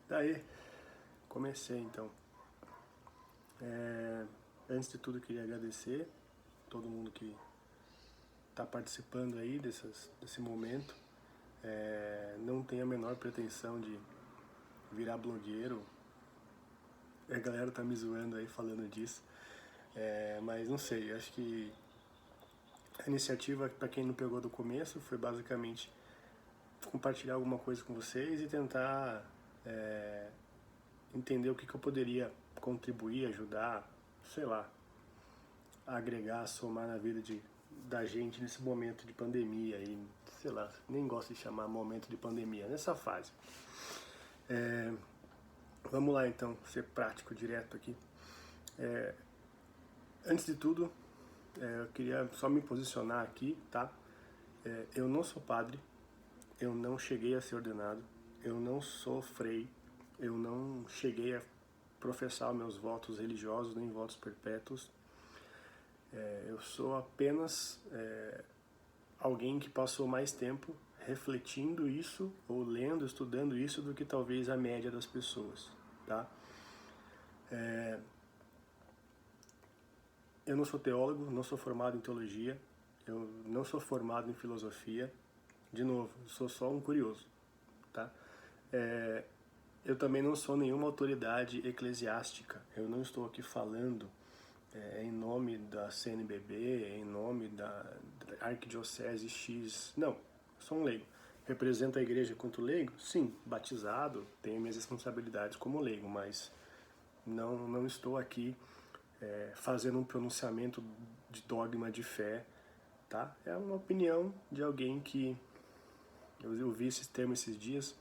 Daí, comecei então. Antes de tudo, queria agradecer todo mundo que está participando aí desse momento. Não tenho a menor pretensão de virar blogueiro. A galera tá me zoando aí falando disso. Mas não sei, acho que a iniciativa, para quem não pegou do começo, foi basicamente compartilhar alguma coisa com vocês e tentar entender o que eu poderia contribuir, ajudar, sei lá, agregar, somar na vida da gente nesse momento de pandemia e, sei lá, nem gosto de chamar momento de pandemia, nessa fase. Vamos lá então, ser prático, direto aqui. Antes de tudo, eu queria só me posicionar aqui, tá? Eu não sou padre, eu não cheguei a ser ordenado, eu não sou frei, eu não cheguei a professar meus votos religiosos nem votos perpétuos. Eu sou apenas alguém que passou mais tempo refletindo isso, ou lendo, estudando isso, do que talvez a média das pessoas, tá? Eu não sou teólogo, não sou formado em teologia, eu não sou formado em filosofia. De novo, eu sou só um curioso, tá? Eu também não sou nenhuma autoridade eclesiástica. Eu não estou aqui falando em nome da CNBB, em nome da Arquidiocese X. Não, sou um leigo. Represento a igreja quanto leigo? Sim, batizado, tenho minhas responsabilidades como leigo, mas não estou aqui fazendo um pronunciamento de dogma de fé, tá? É uma opinião de alguém que eu vi esse termo esses dias,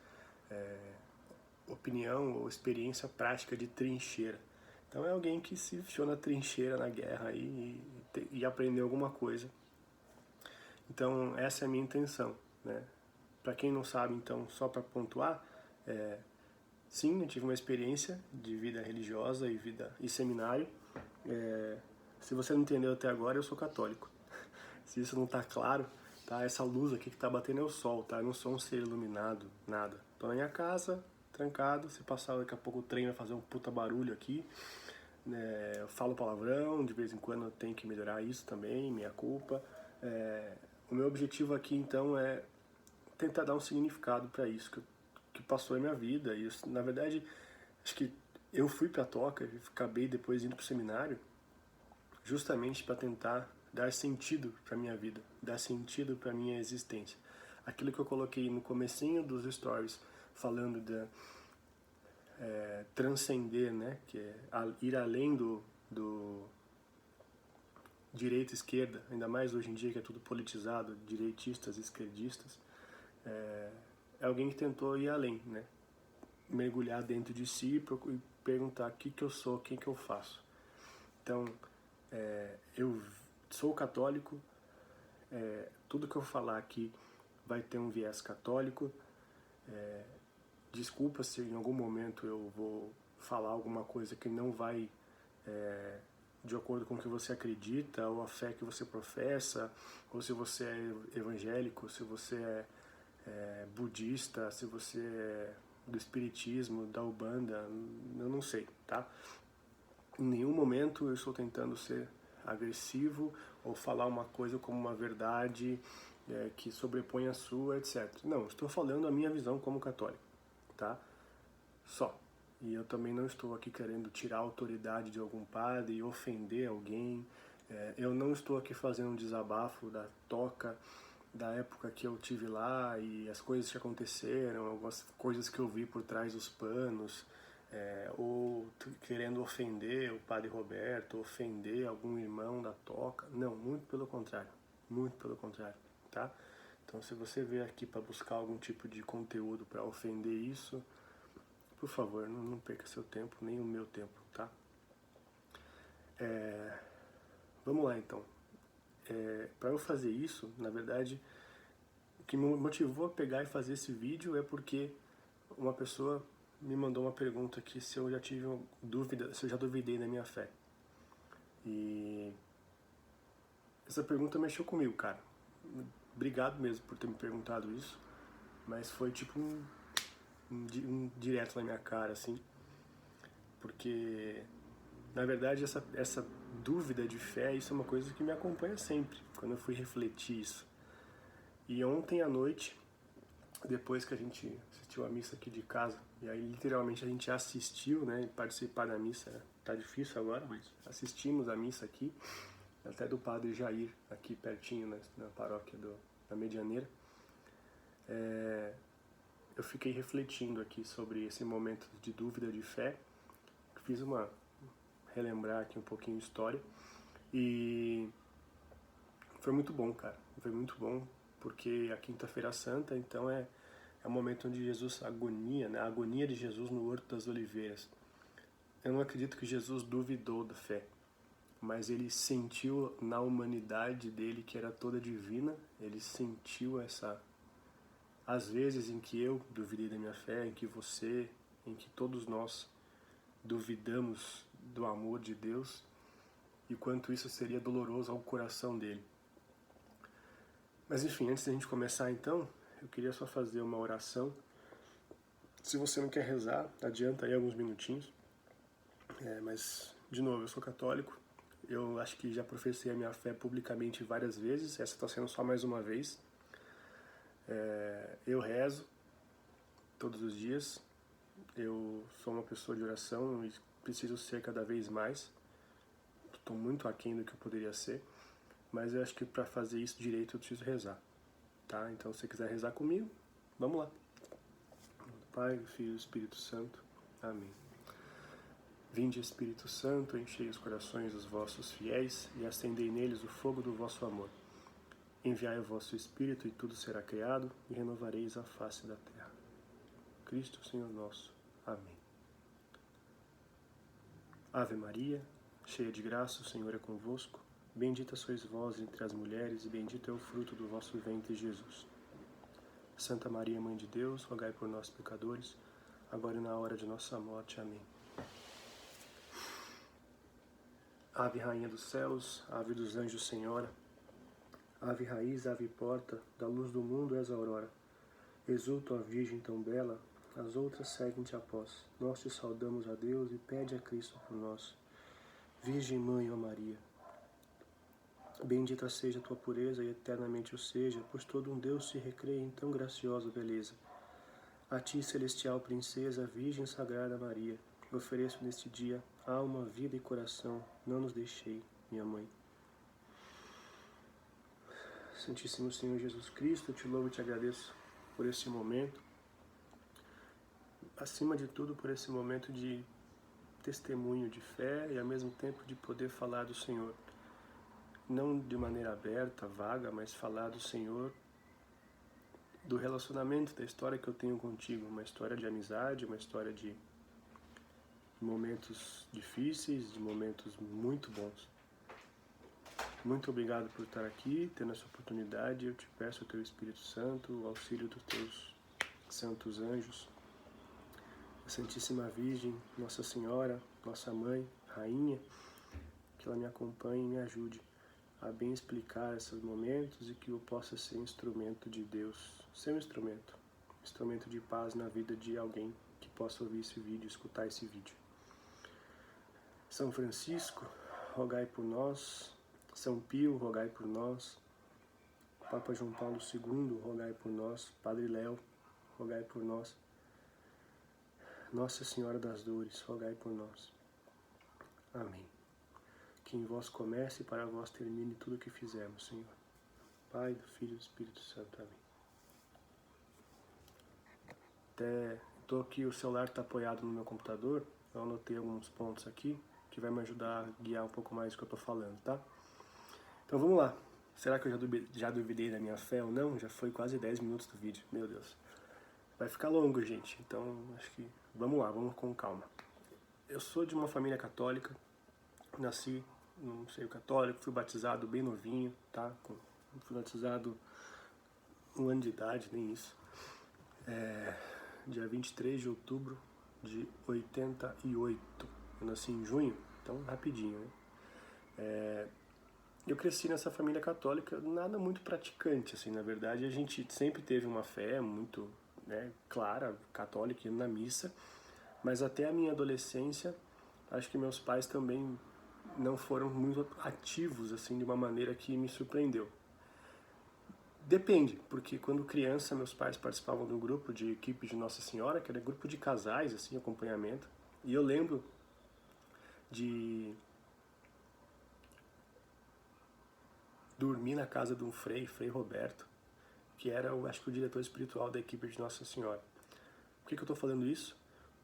opinião ou experiência prática de trincheira. Então é alguém que se enfiou na trincheira na guerra aí e aprendeu alguma coisa. Então essa é a minha intenção, né? Para quem não sabe, então, só para pontuar, sim, eu tive uma experiência de vida religiosa e seminário. Se você não entendeu até agora, eu sou católico. Se isso não está claro, tá? Essa luz aqui que está batendo é o sol, tá? Eu não sou um ser iluminado, nada. Tô na minha casa, trancado. Se passar daqui a pouco o trem vai fazer um puta barulho aqui. Eu falo palavrão, de vez em quando eu tenho que melhorar isso também, minha culpa. O meu objetivo aqui então é tentar dar um significado para isso que passou em minha vida. E na verdade, acho que eu fui para a toca e acabei depois indo para o seminário justamente para tentar dar sentido para minha vida, dar sentido para minha existência. Aquilo que eu coloquei no comecinho dos stories, falando de transcender, né, que é ir além do direita e esquerda, ainda mais hoje em dia que é tudo politizado, direitistas, esquerdistas, é alguém que tentou ir além, né, mergulhar dentro de si e perguntar o que eu sou, o que eu faço. Então, eu sou católico, tudo que eu falar aqui vai ter um viés católico. Desculpa se em algum momento eu vou falar alguma coisa que não vai de acordo com o que você acredita, ou a fé que você professa, ou se você é evangélico, se você é budista, se você é do espiritismo, da Umbanda, eu não sei, tá? Em nenhum momento eu estou tentando ser agressivo ou falar uma coisa como uma verdade que sobrepõe a sua, etc. Não, estou falando a minha visão como católico, tá? Só. E eu também não estou aqui querendo tirar a autoridade de algum padre e ofender alguém. Eu não estou aqui fazendo um desabafo da toca, da época que eu tive lá e as coisas que aconteceram, algumas coisas que eu vi por trás dos panos, ou querendo ofender o padre Roberto, ofender algum irmão da toca. Não, muito pelo contrário, tá? Então se você veio aqui para buscar algum tipo de conteúdo para ofender isso, por favor, não perca seu tempo, nem o meu tempo, tá? Vamos lá então. Para eu fazer isso, na verdade, o que me motivou a pegar e fazer esse vídeo é porque uma pessoa me mandou uma pergunta aqui se eu já tive dúvida, se eu já duvidei da minha fé. E essa pergunta mexeu comigo, cara. Obrigado mesmo por ter me perguntado isso, mas foi tipo direto na minha cara, assim, porque, na verdade, essa dúvida de fé, isso é uma coisa que me acompanha sempre, quando eu fui refletir isso. E ontem à noite, depois que a gente assistiu a missa aqui de casa, e aí literalmente a gente assistiu, né, participar da missa, tá difícil agora, mas assistimos a missa aqui, até do Padre Jair, aqui pertinho, né, na paróquia da Medianeira. Eu fiquei refletindo aqui sobre esse momento de dúvida de fé, fiz relembrar aqui um pouquinho de história, e foi muito bom, cara, foi muito bom, porque a Quinta-feira Santa, então, é o momento onde Jesus agonia, né? A agonia de Jesus no Horto das Oliveiras. Eu não acredito que Jesus duvidou da fé, mas ele sentiu na humanidade dele, que era toda divina, ele sentiu as vezes em que eu duvidei da minha fé, em que você, em que todos nós duvidamos do amor de Deus, e quanto isso seria doloroso ao coração dele. Mas enfim, antes da gente começar então, eu queria só fazer uma oração. Se você não quer rezar, adianta aí alguns minutinhos. Mas, de novo, eu sou católico. Eu acho que já professei a minha fé publicamente várias vezes. Essa está sendo só mais uma vez. Eu rezo todos os dias. Eu sou uma pessoa de oração e preciso ser cada vez mais. Estou muito aquém do que eu poderia ser. Mas eu acho que para fazer isso direito eu preciso rezar. Tá? Então, se você quiser rezar comigo, vamos lá. Pai, do Filho e do Espírito Santo. Amém. Vinde, Espírito Santo, enchei os corações dos vossos fiéis e acendei neles o fogo do vosso amor. Enviai o vosso Espírito e tudo será criado e renovareis a face da terra. Cristo, Senhor nosso. Amém. Ave Maria, cheia de graça, o Senhor é convosco. Bendita sois vós entre as mulheres e bendito é o fruto do vosso ventre, Jesus. Santa Maria, Mãe de Deus, rogai por nós, pecadores, agora e na hora de nossa morte. Amém. Ave Rainha dos céus, ave dos anjos Senhora, ave raiz, ave porta, da luz do mundo és a aurora. Exulta, ó Virgem tão bela, as outras seguem-te após. Nós te saudamos a Deus e pede a Cristo por nós. Virgem Mãe, ó Maria, bendita seja a tua pureza e eternamente o seja, pois todo um Deus se recreia em tão graciosa beleza. A ti, celestial princesa, Virgem Sagrada Maria, ofereço neste dia alma, vida e coração, não nos deixei, minha mãe. Santíssimo Senhor Jesus Cristo, eu te louvo e te agradeço por esse momento, acima de tudo por esse momento de testemunho de fé e ao mesmo tempo de poder falar do Senhor. Não de maneira aberta, vaga, mas falar do Senhor, do relacionamento, da história que eu tenho contigo, uma história de amizade, uma história de momentos difíceis, de momentos muito bons. Muito obrigado por estar aqui, tendo essa oportunidade. Eu te peço o teu Espírito Santo, o auxílio dos teus santos anjos, a Santíssima Virgem, Nossa Senhora, nossa Mãe, Rainha, que ela me acompanhe e me ajude a bem explicar esses momentos e que eu possa ser instrumento de Deus, ser um instrumento de paz na vida de alguém que possa ouvir esse vídeo, escutar esse vídeo. São Francisco, rogai por nós. São Pio, rogai por nós. Papa João Paulo II, rogai por nós. Padre Léo, rogai por nós. Nossa Senhora das Dores, rogai por nós. Amém. Que em vós comece e para vós termine tudo o que fizermos, Senhor. Pai, do Filho e do Espírito Santo. Amém. Estou aqui, o celular está apoiado no meu computador. Eu anotei alguns pontos aqui que vai me ajudar a guiar um pouco mais o que eu estou falando, tá? Então vamos lá. Será que eu já duvidei da minha fé ou não? Já foi quase 10 minutos do vídeo, meu Deus. Vai ficar longo, gente, então acho que... Vamos lá, vamos com calma. Eu sou de uma família católica, nasci num seio católico, fui batizado bem novinho, tá? Fui batizado 1 ano de idade, nem isso. Dia 23 de outubro de 88. Eu nasci em junho, então rapidinho, né? Eu cresci nessa família católica, nada muito praticante, assim, na verdade. A gente sempre teve uma fé muito né, clara, católica, indo na missa, mas até a minha adolescência, acho que meus pais também não foram muito ativos, assim, de uma maneira que me surpreendeu. Depende, porque quando criança meus pais participavam de um grupo de equipe de Nossa Senhora, que era grupo de casais, assim, acompanhamento, e eu lembro de dormir na casa de um Frei Roberto, que era, acho que o diretor espiritual da equipe de Nossa Senhora. Por que eu estou falando isso?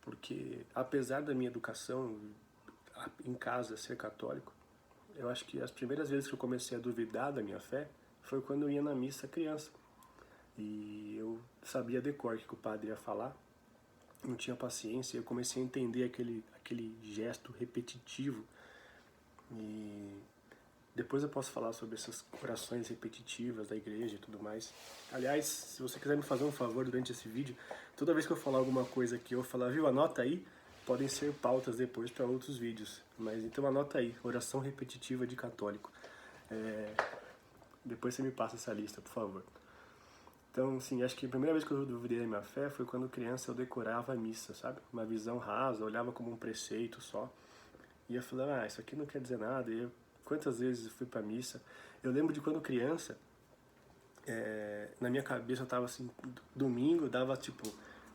Porque apesar da minha educação em casa ser católico, eu acho que as primeiras vezes que eu comecei a duvidar da minha fé foi quando eu ia na missa criança. E eu sabia de cor que o padre ia falar, não tinha paciência, eu comecei a entender aquele gesto repetitivo. E depois eu posso falar sobre essas orações repetitivas da igreja e tudo mais. Aliás, se você quiser me fazer um favor durante esse vídeo, toda vez que eu falar alguma coisa aqui, eu falar, viu, anota aí, podem ser pautas depois para outros vídeos. Mas então anota aí, oração repetitiva de católico. Depois você me passa essa lista, por favor. Então, assim, acho que a primeira vez que eu duvidei da minha fé foi quando criança eu decorava a missa, sabe? Uma visão rasa, olhava como um preceito só. E eu falava, isso aqui não quer dizer nada. E eu, quantas vezes eu fui pra missa? Eu lembro de quando criança, na minha cabeça eu tava assim, domingo dava tipo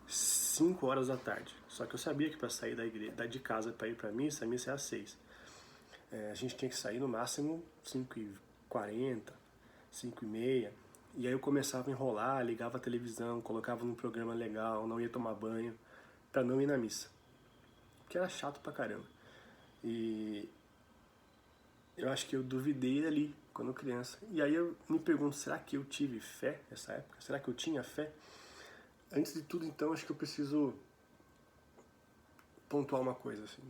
5 horas da tarde. Só que eu sabia que para sair da igreja, de casa para ir pra missa, a missa é às 6. A gente tinha que sair no máximo 5h40, 5h30. E aí eu começava a enrolar, ligava a televisão, colocava num programa legal, não ia tomar banho, pra não ir na missa. Que era chato pra caramba. E eu acho que eu duvidei ali, quando criança. E aí eu me pergunto, será que eu tive fé nessa época? Será que eu tinha fé? Antes de tudo, então, acho que eu preciso pontuar uma coisa, assim.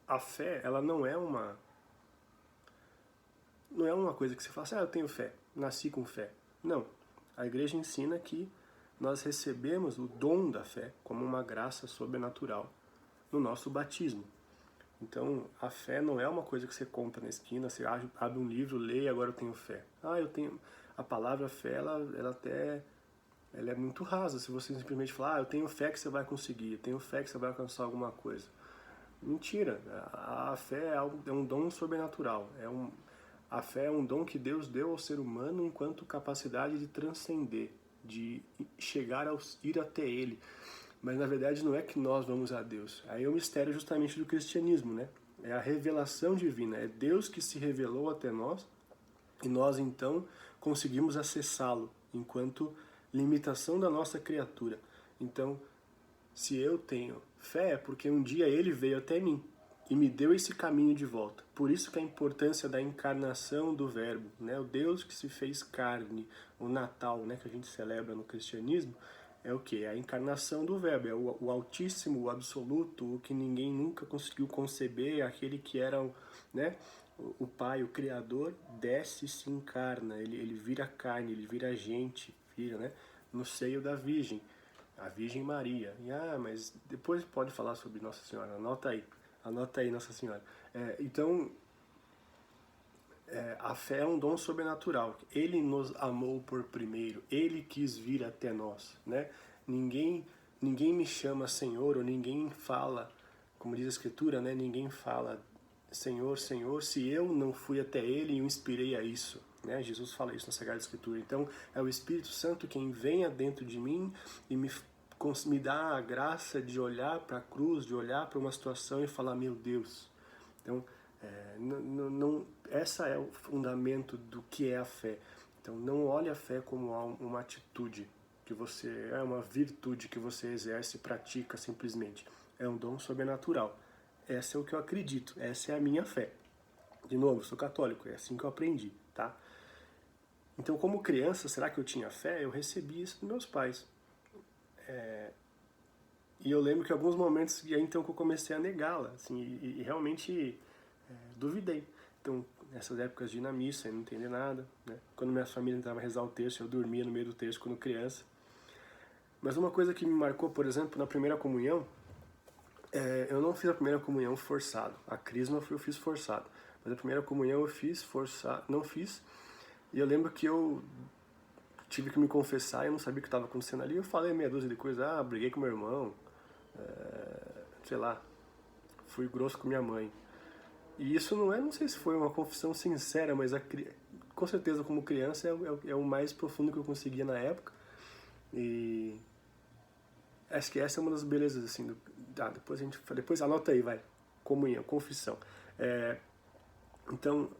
A fé, ela não é uma coisa que você fala assim, eu tenho fé, nasci com fé. Não. A igreja ensina que nós recebemos o dom da fé como uma graça sobrenatural no nosso batismo. Então, a fé não é uma coisa que você compra na esquina, você abre um livro, lê e agora eu tenho fé. Eu tenho... A palavra fé, ela é muito rasa. Se você simplesmente falar, eu tenho fé que você vai conseguir, eu tenho fé que você vai alcançar alguma coisa. Mentira. A fé é um dom sobrenatural. A fé é um dom que Deus deu ao ser humano enquanto capacidade de transcender, de ir até Ele. Mas na verdade não é que nós vamos a Deus. Aí é o mistério justamente do cristianismo, né? É a revelação divina. É Deus que se revelou até nós e nós então conseguimos acessá-lo enquanto limitação da nossa criatura. Então, se eu tenho fé é porque um dia Ele veio até mim e me deu esse caminho de volta. Por isso que a importância da encarnação do Verbo, né? O Deus que se fez carne, o Natal, né, que a gente celebra no cristianismo, é o que? É a encarnação do Verbo, é o Altíssimo, o Absoluto, o que ninguém nunca conseguiu conceber, aquele que era, né, o Pai, o Criador, desce e se encarna, ele vira carne, ele vira gente, né, no seio da Virgem, a Virgem Maria. E, mas depois pode falar sobre Nossa Senhora, anota aí Nossa Senhora. Então, a fé é um dom sobrenatural. Ele nos amou por primeiro. Ele quis vir até nós, né? Ninguém me chama Senhor, ou ninguém fala, como diz a Escritura, né? Ninguém fala Senhor, Senhor, se eu não fui até Ele e o inspirei a isso, né? Jesus fala isso na Sagrada Escritura. Então, é o Espírito Santo quem venha dentro de mim e me dá a graça de olhar para a cruz, de olhar para uma situação e falar, meu Deus. Então, essa é o fundamento do que é a fé. Então, não olhe a fé como uma atitude que você é uma virtude que você exerce, pratica simplesmente. É um dom sobrenatural. Essa é o que eu acredito. Essa é a minha fé. De novo, eu sou católico. É assim que eu aprendi, tá? Então, como criança, será que eu tinha fé? Eu recebi isso dos meus pais. E eu lembro que em alguns momentos, e aí então que eu comecei a negá-la, assim, e realmente duvidei. Então, nessas épocas de ir na missa e não entender nada, né? Quando minha família tentava rezar o texto, eu dormia no meio do texto quando criança. Mas uma coisa que me marcou, por exemplo, na primeira comunhão, eu não fiz a primeira comunhão forçado. A crisma eu fiz forçado. Mas a primeira comunhão eu fiz forçado, não fiz. E eu lembro que eu tive que me confessar, eu não sabia o que estava acontecendo ali, eu falei meia dúzia de coisas, briguei com meu irmão, sei lá, fui grosso com minha mãe. E isso não sei se foi uma confissão sincera, mas com certeza como criança é o mais profundo que eu conseguia na época. E acho que essa é uma das belezas, assim, depois anota aí, vai, comunhão, confissão. Então,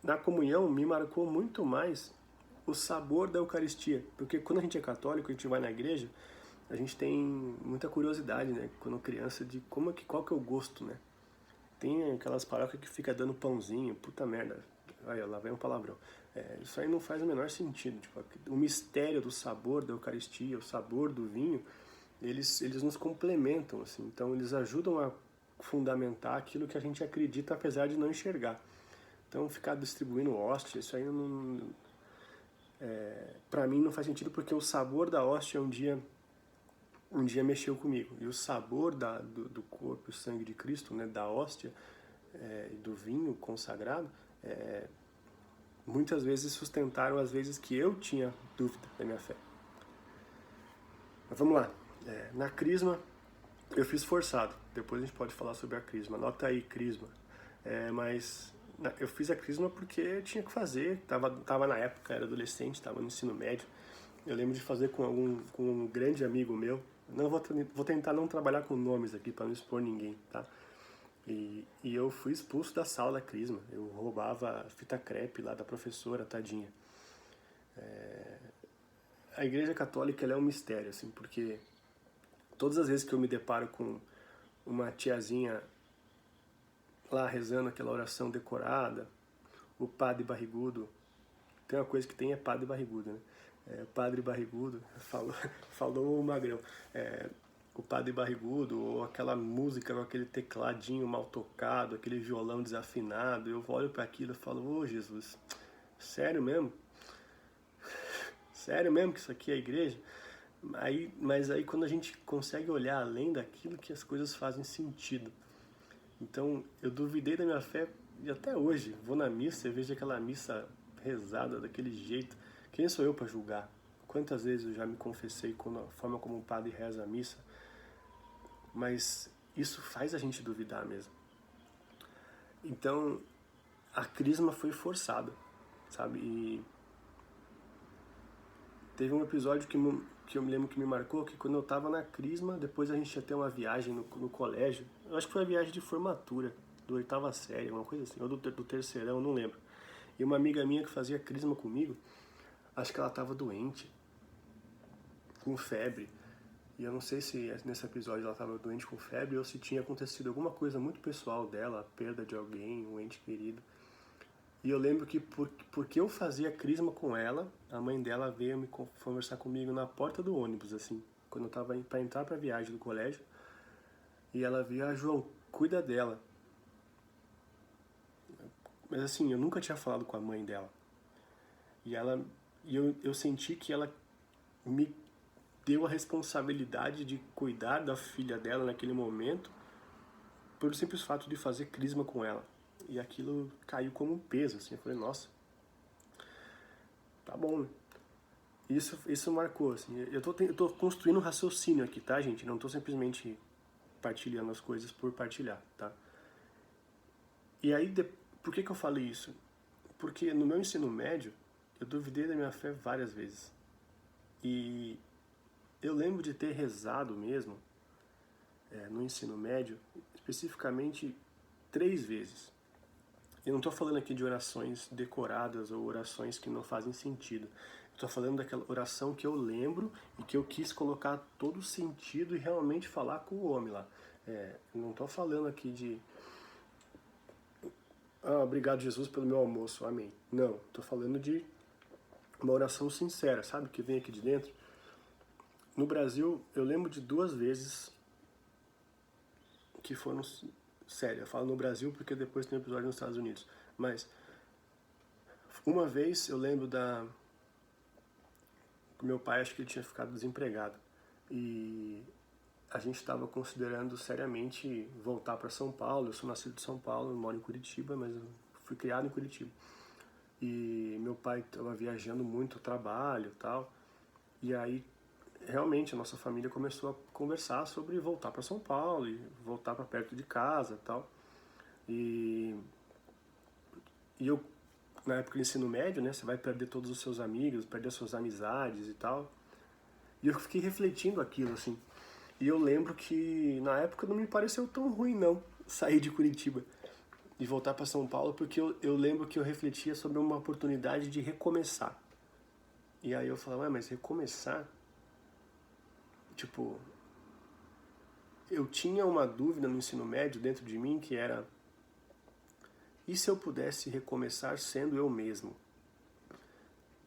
na comunhão me marcou muito mais o sabor da Eucaristia, porque quando a gente é católico, a gente vai na igreja, a gente tem muita curiosidade, né, quando criança, de qual que é o gosto, né? Tem aquelas paróquias que fica dando pãozinho, puta merda, aí lá vem um palavrão. Isso aí não faz o menor sentido, tipo, o mistério do sabor da Eucaristia, o sabor do vinho, eles nos complementam, assim, então eles ajudam a fundamentar aquilo que a gente acredita, apesar de não enxergar. Então ficar distribuindo hóstia, isso aí não, pra mim não faz sentido, porque o sabor da hóstia um dia mexeu comigo. E o sabor do corpo e o sangue de Cristo, né, da hóstia e do vinho consagrado, muitas vezes sustentaram as vezes que eu tinha dúvida da minha fé. Mas vamos lá. Na crisma, eu fiz forçado. Depois a gente pode falar sobre a crisma. Anota aí, crisma. Mas eu fiz a crisma porque eu tinha que fazer. Tava na época, era adolescente, estava no ensino médio. Eu lembro de fazer com um grande amigo meu. Não vou tentar não trabalhar com nomes aqui para não expor ninguém, tá? E eu fui expulso da sala da crisma. Eu roubava fita crepe lá da professora, tadinha. A Igreja Católica, ela é um mistério, assim, porque todas as vezes que eu me deparo com uma tiazinha lá rezando aquela oração decorada, o padre barrigudo, tem uma coisa que tem, é padre barrigudo, né? O padre barrigudo, falou o magrão, o padre barrigudo, ou aquela música com aquele tecladinho mal tocado, aquele violão desafinado, eu olho para aquilo e falo, ô Jesus, sério mesmo? Sério mesmo que isso aqui é a igreja? Mas aí quando a gente consegue olhar além daquilo, que as coisas fazem sentido. Então eu duvidei da minha fé e até hoje vou na missa e vejo aquela missa rezada daquele jeito. Quem sou eu para julgar? Quantas vezes eu já me confessei com a forma como o padre reza a missa? Mas isso faz a gente duvidar mesmo. Então a crisma foi forçada, sabe? E teve um episódio que eu me lembro que me marcou, que quando eu tava na crisma, depois a gente ia ter uma viagem no colégio, eu acho que foi a viagem de formatura, do 8ª série, uma coisa assim, ou do terceirão, não lembro. E uma amiga minha que fazia crisma comigo, acho que ela tava doente, com febre, e eu não sei se nesse episódio ela tava doente com febre ou se tinha acontecido alguma coisa muito pessoal dela, a perda de alguém, um ente querido. E eu lembro que porque eu fazia crisma com ela, a mãe dela veio me conversar comigo na porta do ônibus, assim, quando eu tava para entrar pra viagem do colégio. E ela veio, João, cuida dela. Mas assim, eu nunca tinha falado com a mãe dela. E eu senti que ela me deu a responsabilidade de cuidar da filha dela naquele momento, pelo simples fato de fazer crisma com ela. E aquilo caiu como um peso, assim, eu falei, nossa, tá bom, né? Isso marcou, assim, eu tô construindo um raciocínio aqui, tá, gente? Não tô simplesmente partilhando as coisas por partilhar, tá? E aí, por que eu falei isso? Porque no meu ensino médio, eu duvidei da minha fé várias vezes. E eu lembro de ter rezado mesmo, no ensino médio, especificamente 3 vezes. Eu não estou falando aqui de orações decoradas ou orações que não fazem sentido. Estou falando daquela oração que eu lembro e que eu quis colocar todo o sentido e realmente falar com o homem lá. Eu não estou falando aqui de obrigado Jesus pelo meu almoço, amém. Não, estou falando de uma oração sincera, sabe? Que vem aqui de dentro. No Brasil, eu lembro de 2 vezes que foram... Sério, eu falo no Brasil porque depois tem um episódio nos Estados Unidos. Mas uma vez eu lembro meu pai, acho que ele tinha ficado desempregado. E a gente estava considerando seriamente voltar para São Paulo. Eu sou nascido em São Paulo, moro em Curitiba, mas eu fui criado em Curitiba. e meu pai estava viajando muito, trabalho e tal, e aí realmente a nossa família começou a conversar sobre voltar para São Paulo e voltar para perto de casa e tal. E, e eu, na época do ensino médio, né, você vai perder todos os seus amigos, perder as suas amizades e tal. E eu fiquei refletindo aquilo, assim. E eu lembro que na época não me pareceu tão ruim, não, sair de Curitiba e voltar para São Paulo, porque eu lembro que eu refletia sobre uma oportunidade de recomeçar. E aí eu falava, mas recomeçar? Tipo, eu tinha uma dúvida no ensino médio dentro de mim que era: e se eu pudesse recomeçar sendo eu mesmo?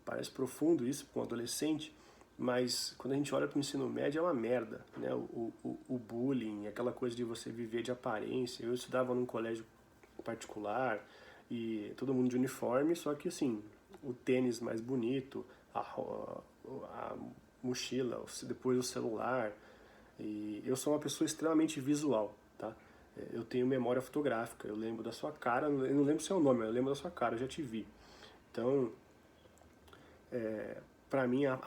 Parece profundo isso para um adolescente, mas quando a gente olha para o ensino médio é uma merda, né? O bullying, aquela coisa de você viver de aparência. Eu estudava num colégio particular e todo mundo de uniforme, só que assim, o tênis mais bonito, a mochila, depois o celular. E eu sou uma pessoa extremamente visual, tá? Eu tenho memória fotográfica, eu lembro da sua cara, eu não lembro seu nome, eu lembro da sua cara, eu já te vi. Então, pra mim, a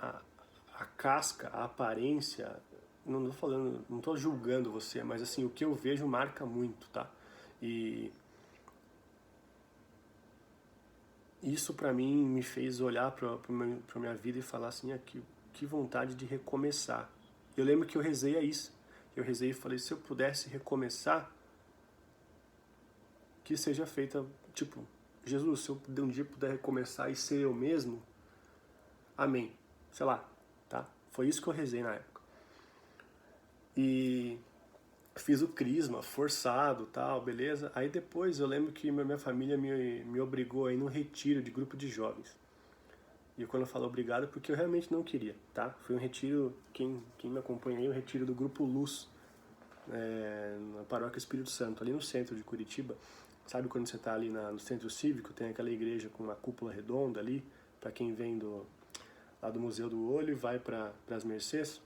casca, a aparência, não tô falando, não tô julgando você, mas assim, o que eu vejo marca muito, tá? E isso pra mim me fez olhar pra minha vida e falar assim, que vontade de recomeçar. Eu lembro que eu rezei a isso. Eu rezei e falei, se eu pudesse recomeçar, que seja feita, tipo, Jesus, se eu um dia puder recomeçar e ser eu mesmo, amém. Sei lá, tá? Foi isso que eu rezei na época. E fiz o crisma, forçado, tal, beleza? Aí depois eu lembro que minha família me obrigou a ir num retiro de grupo de jovens. E quando eu falo obrigado, é porque eu realmente não queria, tá? Foi um retiro, quem me acompanha aí, um retiro do Grupo Luz, na Paróquia Espírito Santo, ali no centro de Curitiba. Sabe quando você está ali no centro cívico, tem aquela igreja com uma cúpula redonda ali, para quem vem lá do Museu do Olho e vai para as Mercês.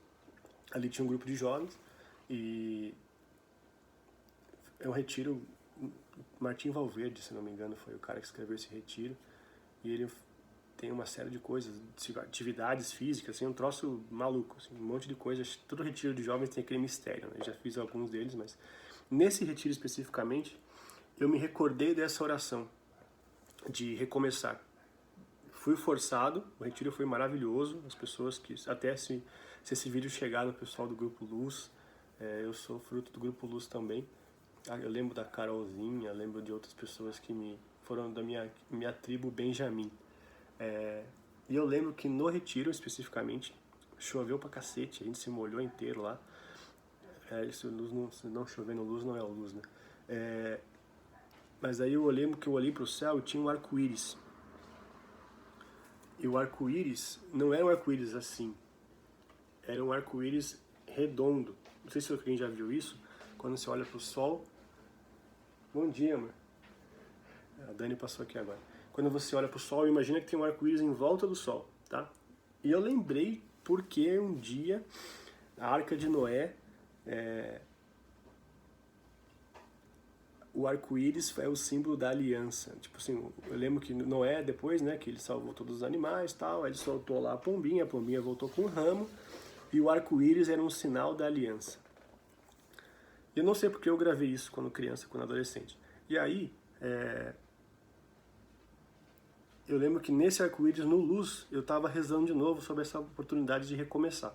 Ali tinha um grupo de jovens e é um retiro. Martim Valverde, se não me engano, foi o cara que escreveu esse retiro, e ele tem uma série de coisas, atividades físicas, assim, um troço maluco, assim, um monte de coisas. Todo retiro de jovens tem aquele mistério, né? Eu já fiz alguns deles, mas nesse retiro especificamente, eu me recordei dessa oração de recomeçar. Fui forçado, o retiro foi maravilhoso, as pessoas que, até se esse vídeo chegar no pessoal do Grupo Luz, eu sou fruto do Grupo Luz também. Eu lembro da Carolzinha, lembro de outras pessoas que foram da minha tribo Benjamin. E eu lembro que no retiro, especificamente, choveu pra cacete, a gente se molhou inteiro lá. Isso, luz não chovendo, luz não é luz, né? Mas aí eu lembro que eu olhei pro céu e tinha um arco-íris. E o arco-íris não era um arco-íris assim, era um arco-íris redondo. Não sei se alguém já viu isso, quando você olha pro sol. Bom dia, amor. A Dani passou aqui agora. Quando você olha pro sol, imagina que tem um arco-íris em volta do sol, tá? E eu lembrei porque um dia a Arca de Noé, o arco-íris é o símbolo da aliança. Tipo assim, eu lembro que Noé, depois, né, que ele salvou todos os animais e tal, aí ele soltou lá a pombinha voltou com um ramo, e o arco-íris era um sinal da aliança. E eu não sei porque eu gravei isso quando criança, quando adolescente. E aí, eu lembro que nesse arco-íris, no Luz, eu estava rezando de novo sobre essa oportunidade de recomeçar.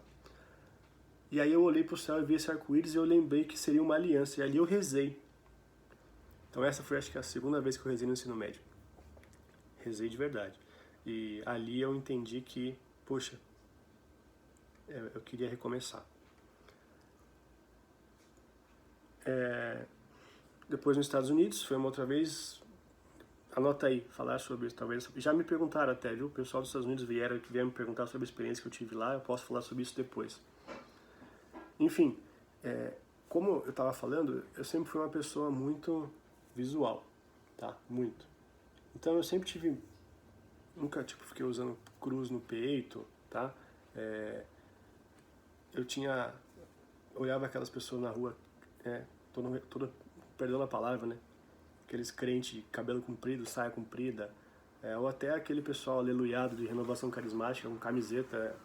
E aí eu olhei para o céu e vi esse arco-íris e eu lembrei que seria uma aliança. E ali eu rezei. Então essa foi, acho que, a segunda vez que eu rezei no ensino médio. Rezei de verdade. E ali eu entendi que, poxa, eu queria recomeçar. Depois nos Estados Unidos, foi uma outra vez. Anota aí, falar sobre isso, talvez. Já me perguntaram até, viu? O pessoal dos Estados Unidos vieram me perguntar sobre a experiência que eu tive lá, eu posso falar sobre isso depois. Enfim, como eu estava falando, eu sempre fui uma pessoa muito visual, tá? Muito. Então eu sempre nunca fiquei usando cruz no peito, tá? Eu olhava aquelas pessoas na rua, perdão a palavra, né? Aqueles crentes, cabelo comprido, saia comprida, ou até aquele pessoal aleluiado de renovação carismática com camiseta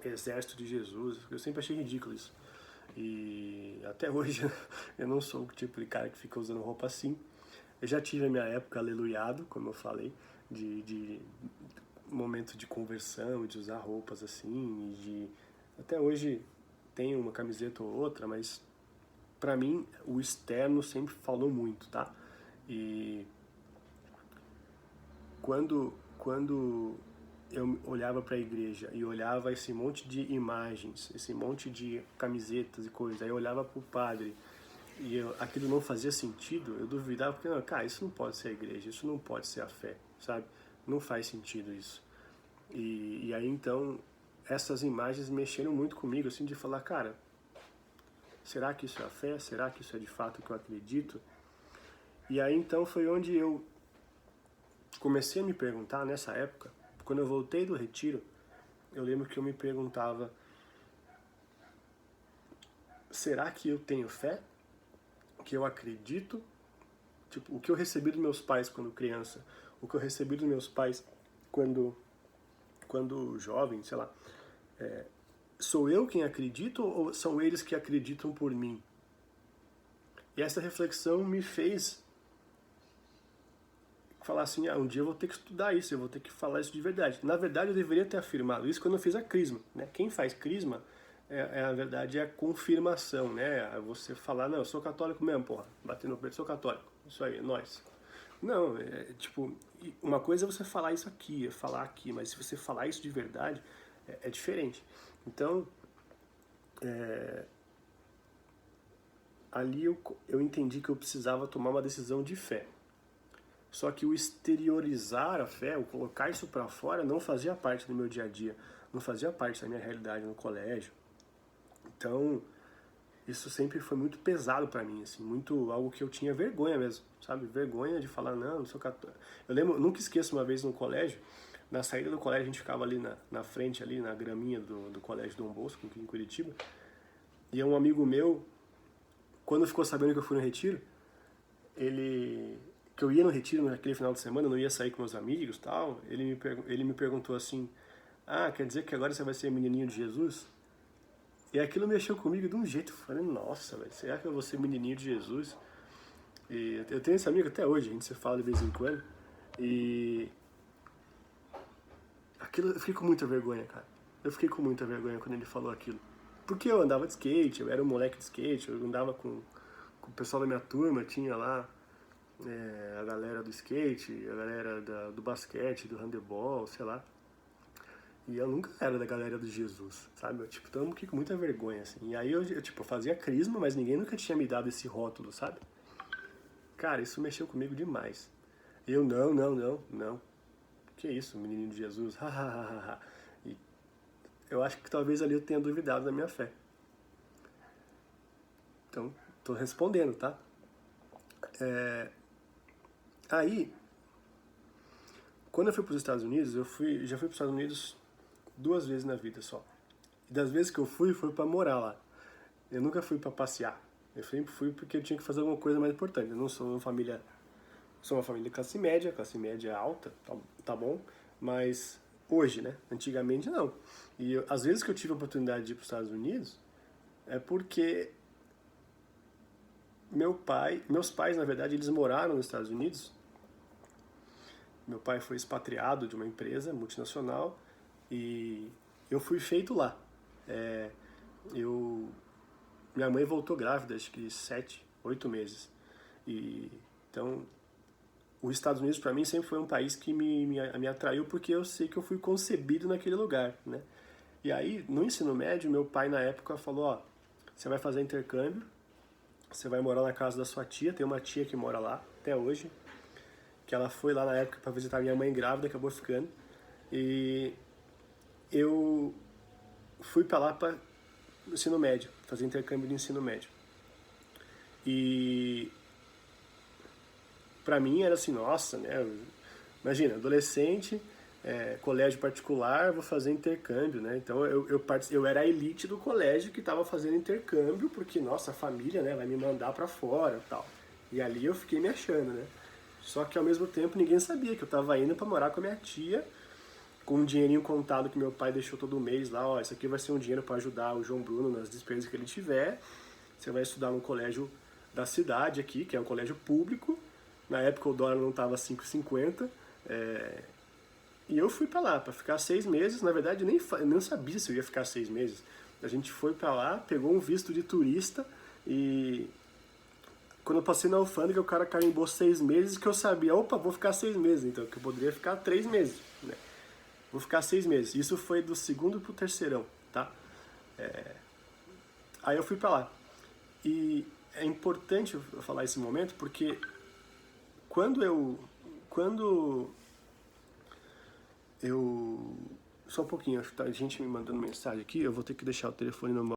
Exército de Jesus. Eu sempre achei ridículo isso. E até hoje eu não sou o tipo de cara que fica usando roupa assim. Eu já tive a minha época aleluiado, como eu falei, de momento de conversão, de usar roupas assim, até hoje tenho uma camiseta ou outra, mas pra mim o externo sempre falou muito, tá? E quando eu olhava para a igreja e olhava esse monte de imagens, esse monte de camisetas e coisas, aí eu olhava pro padre e aquilo não fazia sentido, eu duvidava, porque, não, cara, isso não pode ser a igreja, isso não pode ser a fé, sabe? Não faz sentido isso. E aí, então, essas imagens mexeram muito comigo, assim, de falar, cara, será que isso é a fé? Será que isso é de fato o que eu acredito? E aí, então, foi onde eu comecei a me perguntar, nessa época, quando eu voltei do retiro, eu lembro que eu me perguntava, será que eu tenho fé? Que eu acredito? Tipo, o que eu recebi dos meus pais quando criança, o que eu recebi dos meus pais quando jovem, sei lá, sou eu quem acredito ou são eles que acreditam por mim? E essa reflexão me fez falar assim, um dia eu vou ter que estudar isso, eu vou ter que falar isso de verdade. Na verdade, eu deveria ter afirmado isso quando eu fiz a crisma, né? Quem faz crisma, na verdade, é a confirmação, né? É você falar, não, eu sou católico mesmo, porra, bater no peito, sou católico, isso aí, é nóis. Não, tipo, uma coisa é você falar isso aqui, é falar aqui, mas se você falar isso de verdade, é diferente. Então, ali eu entendi que eu precisava tomar uma decisão de fé. Só que o exteriorizar a fé, o colocar isso para fora, não fazia parte do meu dia a dia, não fazia parte da minha realidade no colégio. Então, isso sempre foi muito pesado para mim, assim, muito algo que eu tinha vergonha mesmo, sabe? Vergonha de falar, não sou católico. Eu lembro, nunca esqueço uma vez no colégio, na saída do colégio a gente ficava ali na frente, ali na graminha do colégio Dom Bosco, aqui em Curitiba, e um amigo meu, quando ficou sabendo que eu fui no retiro, que eu ia no retiro naquele final de semana, eu não ia sair com meus amigos e tal, ele me perguntou assim, quer dizer que agora você vai ser menininho de Jesus? E aquilo mexeu comigo de um jeito, eu falei, nossa, velho, será que eu vou ser menininho de Jesus? E eu tenho esse amigo até hoje, a gente se fala de vez em quando, e aquilo, eu fiquei com muita vergonha, cara. Eu fiquei com muita vergonha quando ele falou aquilo. Porque eu andava de skate, eu era um moleque de skate, eu andava com o pessoal da minha turma, tinha lá a galera do skate, a galera do basquete, do handebol, sei lá. E eu nunca era da galera do Jesus, sabe? Então eu fiquei com muita vergonha, assim. E aí eu fazia crisma, mas ninguém nunca tinha me dado esse rótulo, sabe? Cara, isso mexeu comigo demais. Eu, não. Que isso, menininho de Jesus? E eu acho que talvez ali eu tenha duvidado da minha fé. Então, tô respondendo, tá? Aí, quando eu fui para os Estados Unidos, já fui para os Estados Unidos 2 vezes na vida só. E das vezes que eu fui, foi para morar lá. Eu nunca fui para passear. Eu sempre fui porque eu tinha que fazer alguma coisa mais importante. Eu não sou uma família... Sou uma família classe média alta, tá bom? Mas hoje, né? Antigamente não. E às vezes que eu tive a oportunidade de ir para os Estados Unidos, é porque meus pais, na verdade, eles moraram nos Estados Unidos. Meu pai foi expatriado de uma empresa multinacional e eu fui feito lá. Minha mãe voltou grávida, acho que 7, 8 meses. Então, os Estados Unidos para mim sempre foi um país que me atraiu porque eu sei que eu fui concebido naquele lugar, né? E aí, no ensino médio, meu pai na época falou, você vai fazer intercâmbio, você vai morar na casa da sua tia, tem uma tia que mora lá até hoje, que ela foi lá na época para visitar minha mãe grávida, acabou ficando. E eu fui para lá para ensino médio, fazer intercâmbio de ensino médio. E pra mim era assim, nossa, né? Imagina, adolescente, colégio particular, vou fazer intercâmbio, né? Então eu era a elite do colégio que estava fazendo intercâmbio, porque nossa, a família, né, vai me mandar para fora e tal. E ali eu fiquei me achando, né? Só que ao mesmo tempo ninguém sabia que eu tava indo para morar com a minha tia, com um dinheirinho contado que meu pai deixou todo mês lá, ó, isso aqui vai ser um dinheiro para ajudar o João Bruno nas despesas que ele tiver. Você vai estudar no colégio da cidade aqui, que é um colégio público. Na época o dólar não tava 5,50. E eu fui para lá para ficar 6 meses. Na verdade, eu nem sabia se eu ia ficar 6 meses. A gente foi para lá, pegou um visto de turista e quando eu passei na alfândega, o cara carimbou 6 meses, que eu sabia, opa, vou ficar 6 meses, então, que eu poderia ficar 3 meses, né? Vou ficar 6 meses. Isso foi do segundo pro terceirão, tá? Aí eu fui pra lá. E é importante eu falar esse momento, porque quando eu só um pouquinho, tá? A gente me mandando mensagem aqui, eu vou ter que deixar o telefone no